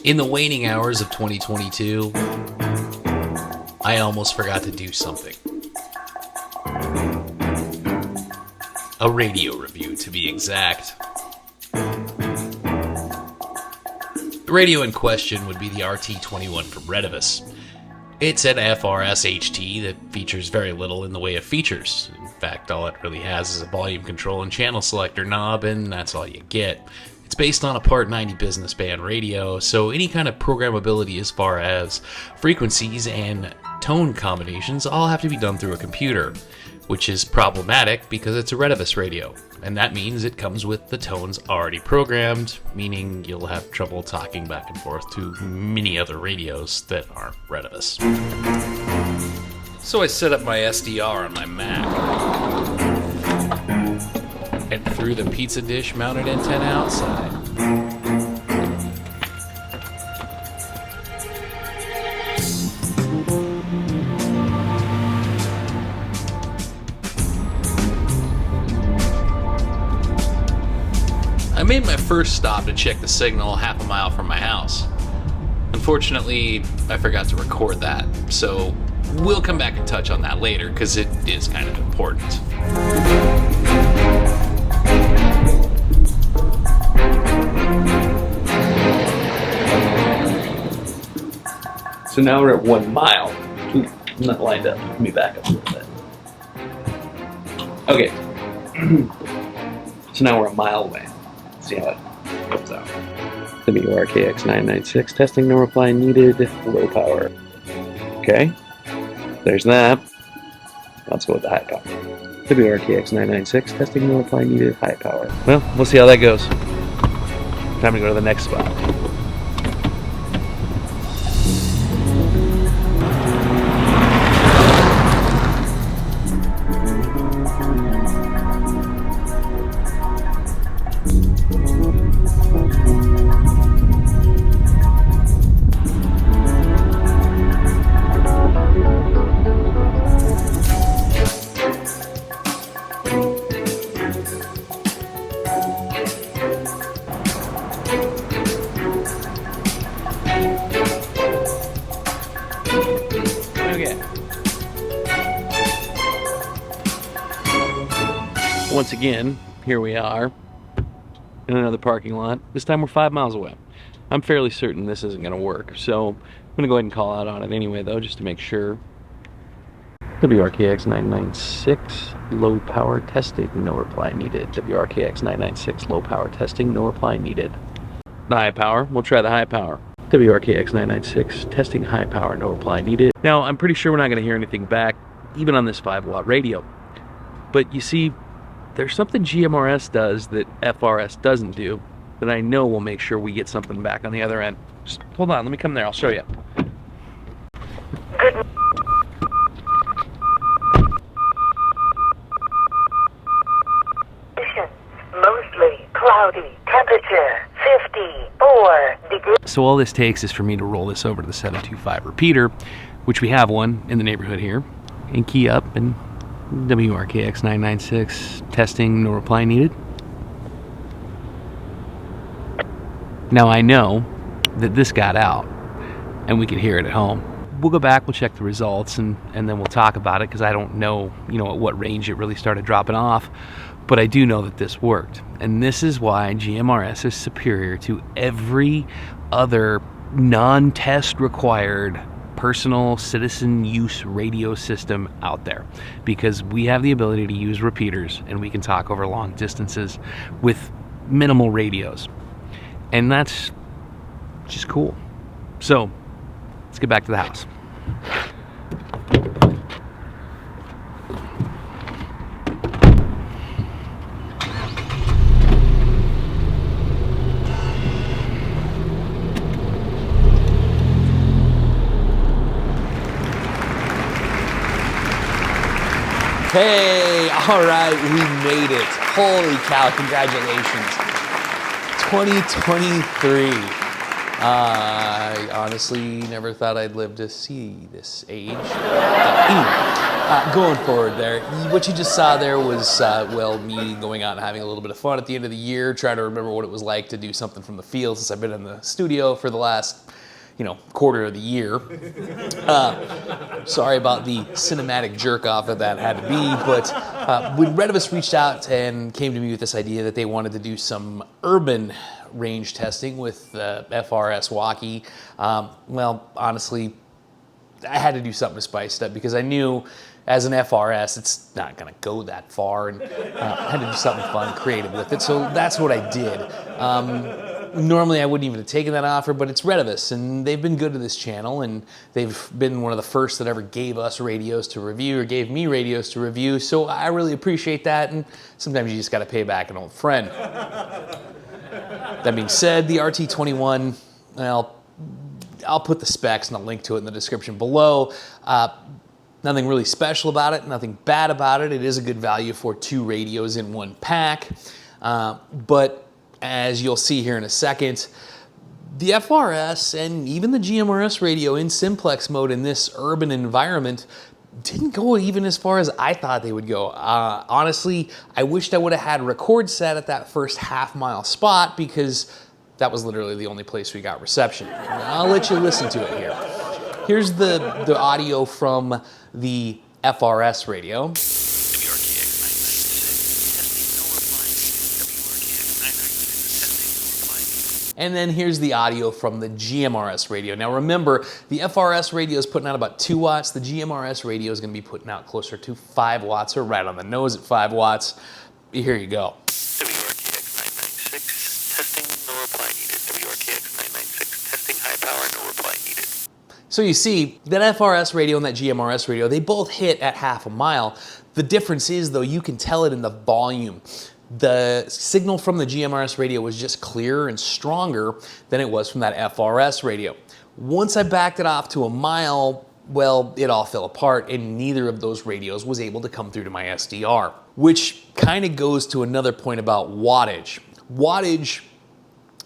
In the waning hours of 2022, I almost forgot to do something. A radio review, to be exact. The radio in question would be the RT21 from Retevis. It's an FRS HT that features very little in the way of features. In fact, all it really has is a volume control and channel selector knob, and that's all you get. It's based on a Part 90 business band radio, so any kind of programmability as far as frequencies and tone combinations all have to be done through a computer, which is problematic because it's a Retevis radio, and that means it comes with the tones already programmed, meaning you'll have trouble talking back and forth to many other radios that aren't Retevis. So I set up my SDR on my Mac and threw the pizza dish mounted antenna outside. I made my first stop to check the signal half a mile from my house. Unfortunately, I forgot to record that, so we'll come back and touch on that later because it is kind of important. So now we're at 1 mile. Ooh, I'm not lined up. Let me back up a little bit. Okay. So now we're a mile away. See how it comes out. WRKX 996, testing, no reply needed, low power. Okay, there's that. Let's go with the high power. WRKX 996, testing, no reply needed, high power. Well, we'll see how that goes. Time to go to the next spot. Once again, here we are in another parking lot. This time we're 5 miles away. I'm fairly certain this isn't going to work, so I'm going to go ahead and call out on it anyway, though, just to make sure. WRKX 996, low power testing, no reply needed. WRKX 996, low power testing, no reply needed. The high power, we'll try the high power. WRKX 996, testing high power, no reply needed. Now, I'm pretty sure we're not going to hear anything back, even on this 5-watt radio. But you see, there's something GMRS does that FRS doesn't do that I know will make sure we get something back on the other end. Just hold on, let me come there, I'll show you. Good. Mostly cloudy, temperature 54 degrees. So all this takes is for me to roll this over to the 725 repeater, which we have one in the neighborhood here, and key up and WRKX 996, testing, no reply needed. Now I know that this got out and we can hear it at home. We'll go back, we'll check the results, and then we'll talk about it because I don't know, at what range it really started dropping off, but I do know that this worked. And this is why GMRS is superior to every other non-test required personal citizen use radio system out there, because we have the ability to use repeaters and we can talk over long distances with minimal radios, and that's just cool. So let's get back to the house. Hey, all right, we made it. Holy cow, congratulations. 2023. I honestly never thought I'd live to see this age. Going forward there, what you just saw there was, well, me going out and having a little bit of fun at the end of the year, trying to remember what it was like to do something from the field since I've been in the studio for the last, quarter of the year. Sorry about the cinematic jerk off that had to be, but when Retevis reached out and came to me with this idea that they wanted to do some urban range testing with the FRS walkie, well, honestly, I had to do something to spice it up because I knew as an FRS, it's not going to go that far, and I had to do something fun, creative with it. So that's what I did. Normally, I wouldn't even have taken that offer, but it's Retevis, and they've been good to this channel, and they've been one of the first that ever gave us radios to review, or gave me radios to review, so I really appreciate that, and sometimes you just got to pay back an old friend. That being said, the RT21, well, I'll put the specs and a link to it in the description below. Nothing really special about it, nothing bad about it. It is a good value for 2 radios in one pack, but as you'll see here in a second, the FRS and even the GMRS radio in simplex mode in this urban environment didn't go even as far as I thought they would go. Honestly, I wished I would have had record set at that first half-mile spot because that was literally the only place we got reception. I'll let you listen to it here. Here's the audio from the FRS radio. And then here's the audio from the GMRS radio. Now remember, the FRS radio is putting out about 2 watts. The GMRS radio is going to be putting out closer to 5 watts, or right on the nose at 5 watts. Here you go. WRKX 996, testing, no reply needed. WRKX 996, testing, high power, no reply needed. So you see, that FRS radio and that GMRS radio, they both hit at half a mile. The difference is, though, you can tell it in the volume. The signal from the GMRS radio was just clearer and stronger than it was from that FRS radio. Once I backed it off to a mile, well, it all fell apart, and neither of those radios was able to come through to my SDR, which kind of goes to another point about wattage. Wattage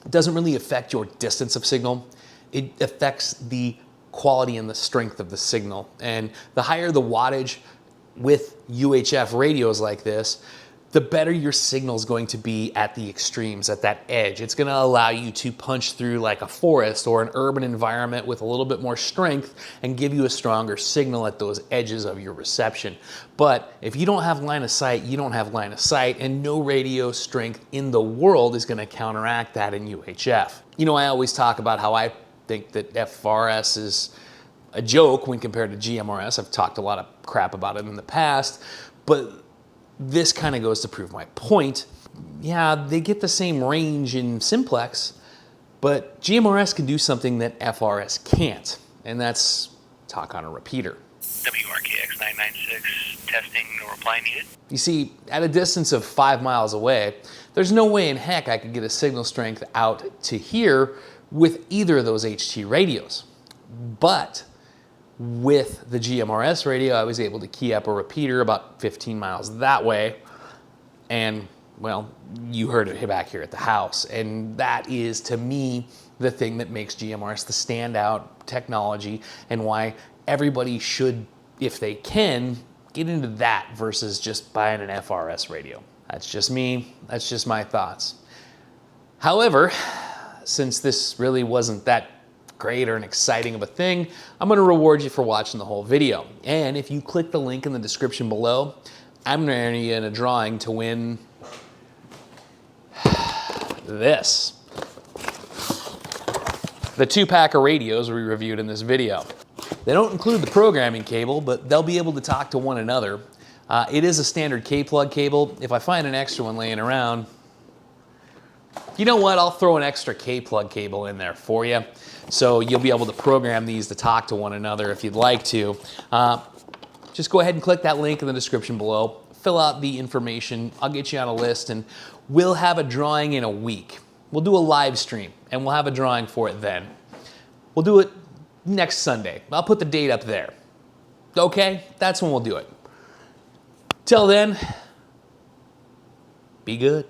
doesn't really affect your distance of signal. It affects the quality and the strength of the signal. And the higher the wattage with UHF radios like this, the better your signal is going to be at the extremes, at that edge. It's going to allow you to punch through like a forest or an urban environment with a little bit more strength and give you a stronger signal at those edges of your reception. But if you don't have line of sight, you don't have line of sight, and no radio strength in the world is going to counteract that in UHF. You know, I always talk about how I think that FRS is a joke when compared to GMRS. I've talked a lot of crap about it in the past, but this kind of goes to prove my point. Yeah, they get the same range in simplex, but GMRS can do something that FRS can't, and that's talk on a repeater. WRKX 996, testing, no reply needed. You see, at a distance of 5 miles away, there's no way in heck I could get a signal strength out to here with either of those HT radios. But with the GMRS radio, I was able to key up a repeater about 15 miles that way, and, well, you heard it back here at the house. And that is, to me, the thing that makes GMRS the standout technology, and why everybody should, if they can, get into that versus just buying an FRS radio. That's just me. That's just my thoughts. However, since this really wasn't that great or an exciting of a thing, I'm going to reward you for watching the whole video. And if you click the link in the description below, I'm going to enter you in a drawing to win this. The 2-pack of radios we reviewed in this video. They don't include the programming cable, but they'll be able to talk to one another. It is a standard K-plug cable. If I find an extra one laying around, you know what? I'll throw an extra K-plug cable in there for you. So you'll be able to program these to talk to one another if you'd like to. Just go ahead and click that link in the description below. Fill out the information. I'll get you on a list, and we'll have a drawing in a week. We'll do a live stream, and we'll have a drawing for it then. We'll do it next Sunday. I'll put the date up there. Okay? That's when we'll do it. Till then, be good.